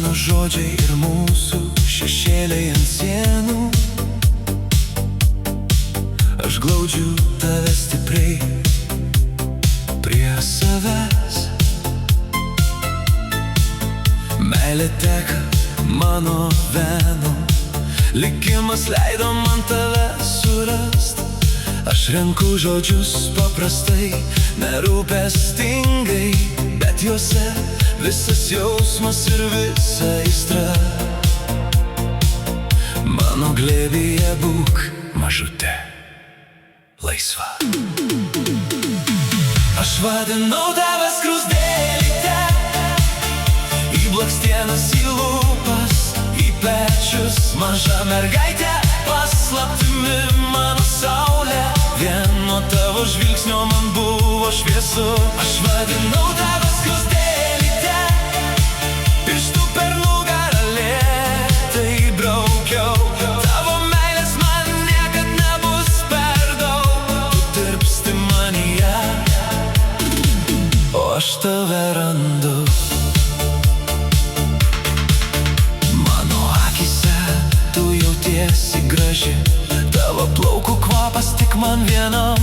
mano žodžiai ir mūsų šešėliai ant sienų. Aš glaudžiu tave stipriai prie savęs. Meilė teka mano venom, likimas leido man tave surast. Aš renku žodžius paprastai, nerūpestingai, bet juose visas jausmas ir visa aistra. Mano glėbyje būk mažute, laisva. Aš vadinau tave skruzdėlyte, į blakstienas, į lūpas, į pečius, maža mergaitė, paslaptimi mano saulė. Vien nuo tavo žvilgsnio man buvo šviesu. Aš vadinau tave skruzdėlyte, pirštų per nugarą lėtai braukiau. Tavo meilės man niekad nebus per daug. Tu tirpsti manyje, o aš tave randu. Mano akyse tu jautiesi graži, tavo plaukų kvapas tik man vienam.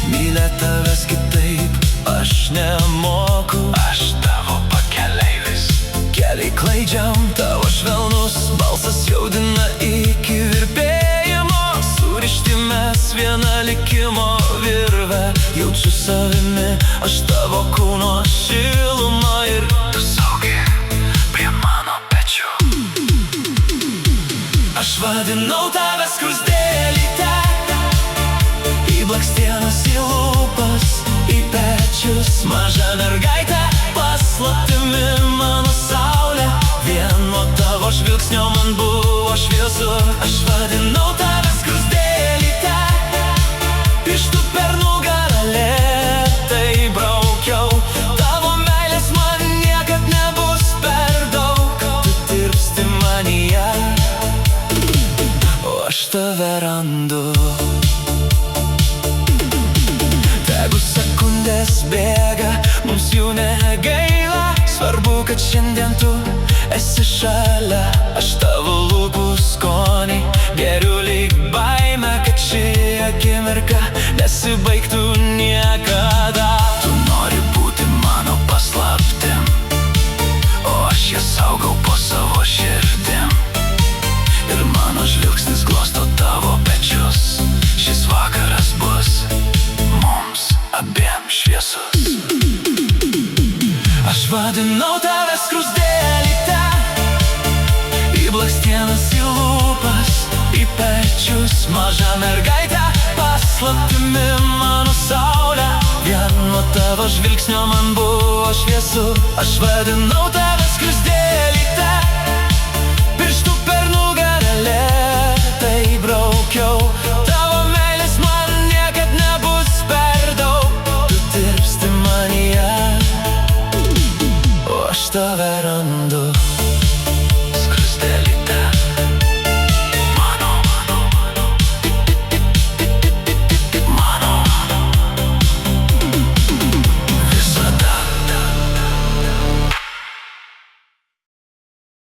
Mylėt tavęs kitaip aš nemoku. Aš tavo pakeleivis, keliai klaidžiam, tavo švelnus balsas jaudina iki virpėjimo. Surišti mes vieną likimo virvę, jaučiu savimi aš tavo kūno šilumą. Ir tu saugi prie mano pečių. Aš vadinau tave skruzdėlyte, į blakstienas, į lūpas, į pečius, maža mergaitė, paslaptimi mano saulė. Vien nuo tavo žvilgsnio man buvo šviesu. Aš vadinau tave skruzdėlyte, pirštų per nugarą lėtai braukiau. Tavo meilės man niekad nebus per daug. Tu tirpsti manyje, o aš tave randu. Tegu sekundės bėga, mums jų negaila. Svarbu, kad šiandien tu esi šalia. Aš tavo lūpų skonį geriu lyg baimę, kad ši akimirka nesibaigtų niekada. Tu nori būti mano paslaptim, o aš ją saugau po savo širdim. Ir mano žvilgsnis glosto tavo pečius. Šis vakaras bus mums abiem šviesus. Aš vadinau tave skruzdėlyte, į blakstienas, į lūpas, į pečius, maža mergaitė, paslaptimi mano saulė. Vien nuo tavo žvilgsnio man buvo šviesu. Aš vadinau tave skruzdėlyte, pirštų per nugarą lėtai braukiau. Tavo meilės man niekad nebus per daug. Tu tirpsti manyje, o aš tave